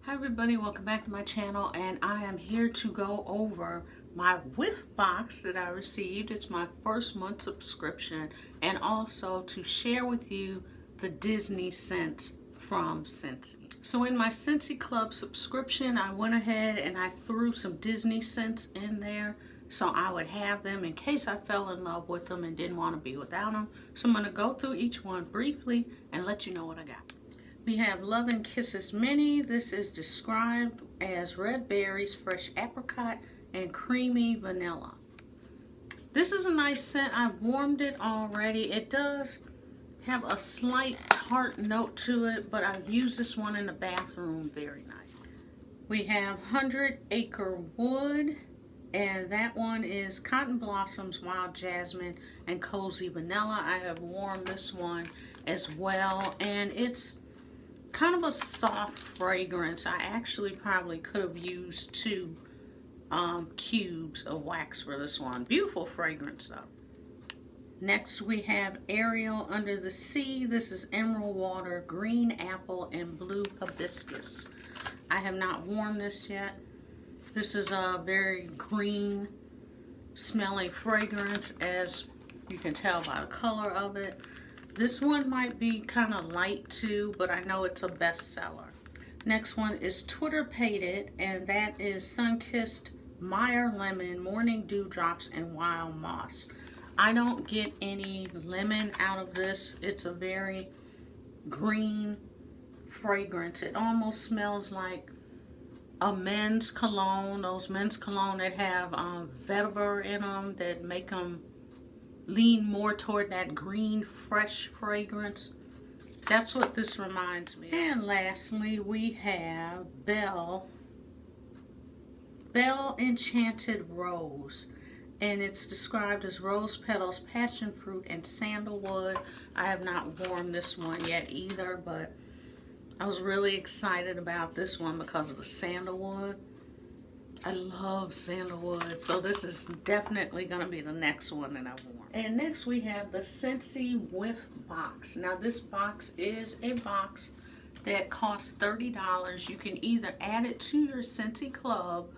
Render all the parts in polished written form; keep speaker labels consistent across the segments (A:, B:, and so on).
A: Hi everybody, welcome back to my channel, and I am here to go over my Whiff Box that I received. It's my first month subscription, and also to share with you the Disney scents from Scentsy. So in my Scentsy Club subscription, I went ahead and I threw some Disney scents in there so I would have them in case I fell in love with them and didn't want to be without them. So I'm going to go through each one briefly and let you know what I got. We have Love and Kisses Mini. This is described as red berries, fresh apricot, and creamy vanilla. This is a nice scent. I've warmed it already. It does have a slight tart note to it, but I've used this one in the bathroom. Very nice. We have 100 Acre Wood, and that one is Cotton Blossoms, Wild Jasmine, and Cozy Vanilla. I have warmed this one as well, and it's kind of a soft fragrance. I actually probably could have used 2 cubes of wax for this one. Beautiful fragrance though. Next we have Ariel Under the Sea. This is emerald water, green apple, and blue hibiscus. I have not worn this yet. This is a very green smelling fragrance, as you can tell by the color of it. This one might be kind of light too, but I know it's a bestseller. Next one is Twitter Pated, and that is Sunkissed Meyer Lemon, Morning Dewdrops, and Wild Moss. I don't get any lemon out of this. It's a very green fragrance. It almost smells like a men's cologne, those men's cologne that have vetiver in them that make them lean more toward that green, fresh fragrance. That's what this reminds me of. And lastly, we have Belle Enchanted Rose. And it's described as rose petals, passion fruit, and sandalwood. I have not worn this one yet either, but I was really excited about this one because of the sandalwood. I love sandalwood, so this is definitely going to be the next one that I want. And next we have the Scentsy Whiff Box. Now this box is a box that costs $30. You can either add it to your Scentsy Club,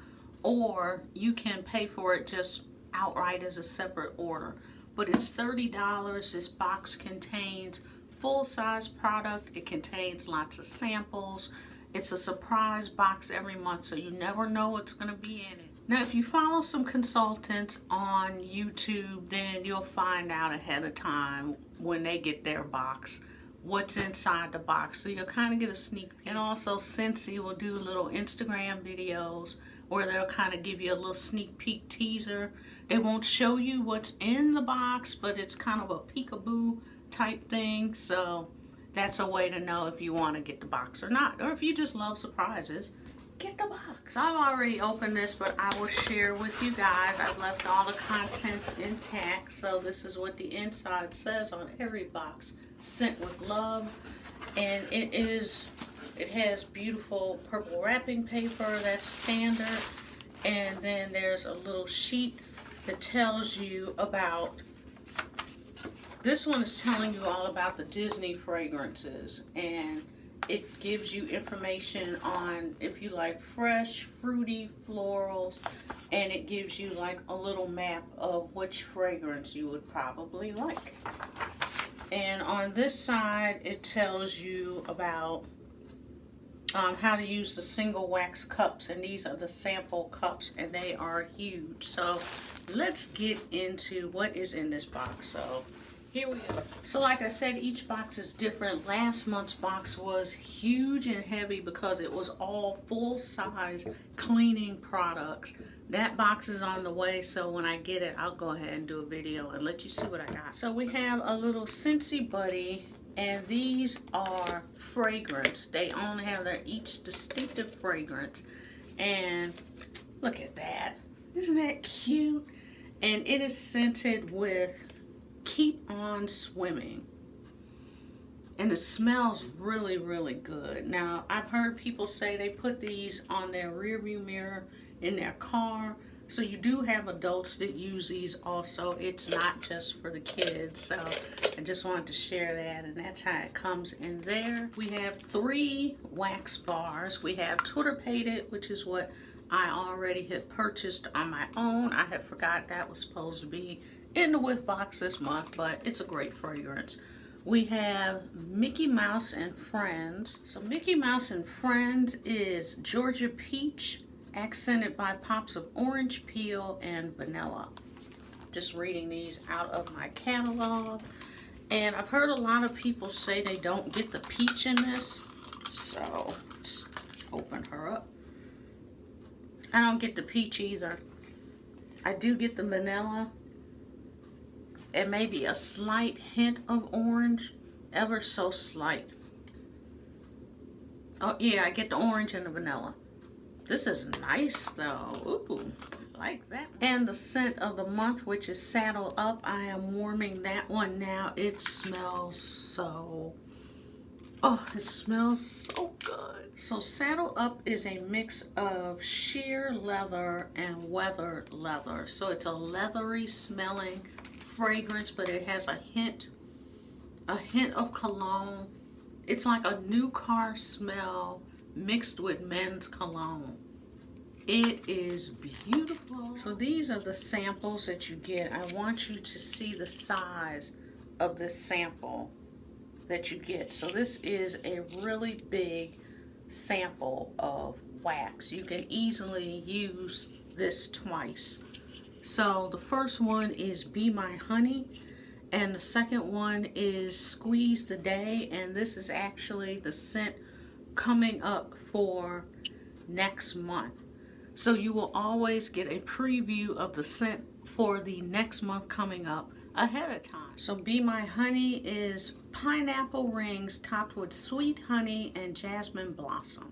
A: or you can pay for it just outright as a separate order. But it's $30. This box contains full-size product. It contains lots of samples. It's a surprise box every month, so you never know what's going to be in it. Now, if you follow some consultants on YouTube, then you'll find out ahead of time when they get their box what's inside the box. So you'll kind of get a sneak peek. And also, Scentsy will do little Instagram videos where they'll kind of give you a little sneak peek teaser. They won't show you what's in the box, but it's kind of a peekaboo type thing. So that's a way to know if you want to get the box or not, or if you just love surprises, get the box. I've already opened this, but I will share with you guys. I've left all the contents intact, so this is what the inside says on every box. Sent with love, and it has beautiful purple wrapping paper. That's standard, and then there's a little sheet that tells you about. This one is telling you all about the Disney fragrances, and it gives you information on if you like fresh, fruity, florals, and it gives you like a little map of which fragrance you would probably like. And on this side, it tells you about how to use the single wax cups, and these are the sample cups, and they are huge. So let's get into what is in this box. So here we go. So like I said, each box is different. Last month's box was huge and heavy because it was all full-size cleaning products. That box is on the way, so when I get it, I'll go ahead and do a video and let you see what I got. So we have a little Scentsy Buddy, and these are fragrance. They only have their each distinctive fragrance. And look at that. Isn't that cute? And it is scented with Keep On Swimming, and it smells really, really good. Now, I've heard people say they put these on their rear view mirror in their car So you do have adults that use these also. It's not just for the kids. So I just wanted to share that, and that's how it comes in there. We have 3 wax bars. We have Twitter Pated, which is what I already had purchased on my own. I had forgot that was supposed to be in the whiff box this month, but it's a great fragrance. We have Mickey Mouse and Friends. So Mickey Mouse and Friends is Georgia Peach, accented by pops of orange peel and vanilla. Just reading these out of my catalog. And I've heard a lot of people say they don't get the peach in this. So let's open her up. I don't get the peach either. I do get the vanilla and maybe a slight hint of orange, ever so slight. Oh yeah, I get the orange and the vanilla. This is nice though. Ooh, I like that. And the scent of the month, which is Saddle Up. I am warming that one now. It smells so, oh, it smells so good. So Saddle Up is a mix of sheer leather and weathered leather. So it's a leathery smelling fragrance, but it has a hint of cologne. It's like a new car smell mixed with men's cologne. It is beautiful. So these are the samples that you get. I want you to see the size of this sample that you get. So this is a really big sample of wax. You can easily use this twice. So the first one is Be My Honey, and the second one is Squeeze the Day, and this is actually the scent coming up for next month. So you will always get a preview of the scent for the next month coming up ahead of time. So Be My Honey is pineapple rings topped with sweet honey and jasmine blossom.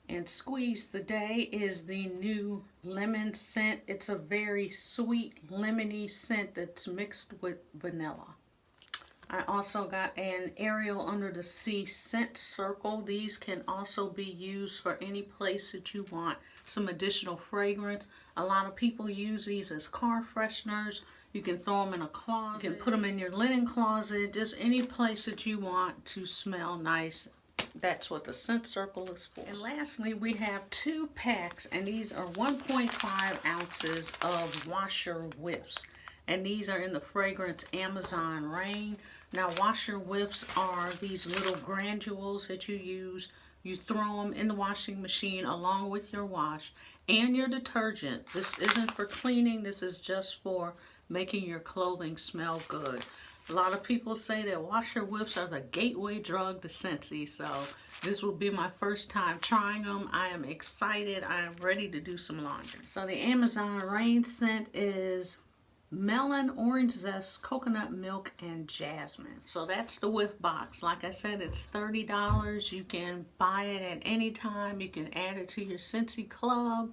A: And Squeeze the Day is the new lemon scent. It's a very sweet lemony scent that's mixed with vanilla. I also got an Ariel Under the Sea scent circle. These can also be used for any place that you want some additional fragrance. A lot of people use these as car fresheners. You can throw them in a closet. You can put them in your linen closet. Just any place that you want to smell nice. That's what the scent circle is for. And lastly, we have 2 packs, and these are 1.5 ounces of washer whiffs. And these are in the fragrance Amazon Rain. Now, washer whiffs are these little granules that you use. You throw them in the washing machine along with your wash and your detergent. This isn't for cleaning. This is just for making your clothing smell good. A lot of people say that washer whiffs are the gateway drug to Scentsy, so this will be my first time trying them. I am excited. I am ready to do some laundry. So the Amazon Rain scent is melon, orange zest, coconut milk, and jasmine. So that's the whiff box. Like I said, it's $30. You can buy it at any time. You can add it to your Scentsy club,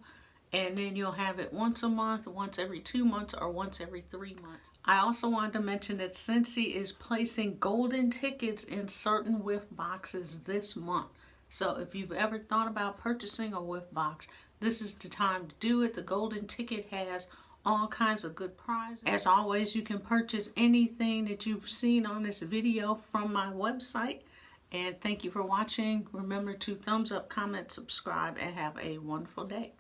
A: and then you'll have it once a month, once every 2 months, or once every 3 months. I also wanted to mention that Scentsy is placing golden tickets in certain whiff boxes this month. So if you've ever thought about purchasing a whiff box, this is the time to do it. The golden ticket has all kinds of good prizes. As always, you can purchase anything that you've seen on this video from my website. And thank you for watching. Remember to thumbs up, comment, subscribe, and have a wonderful day.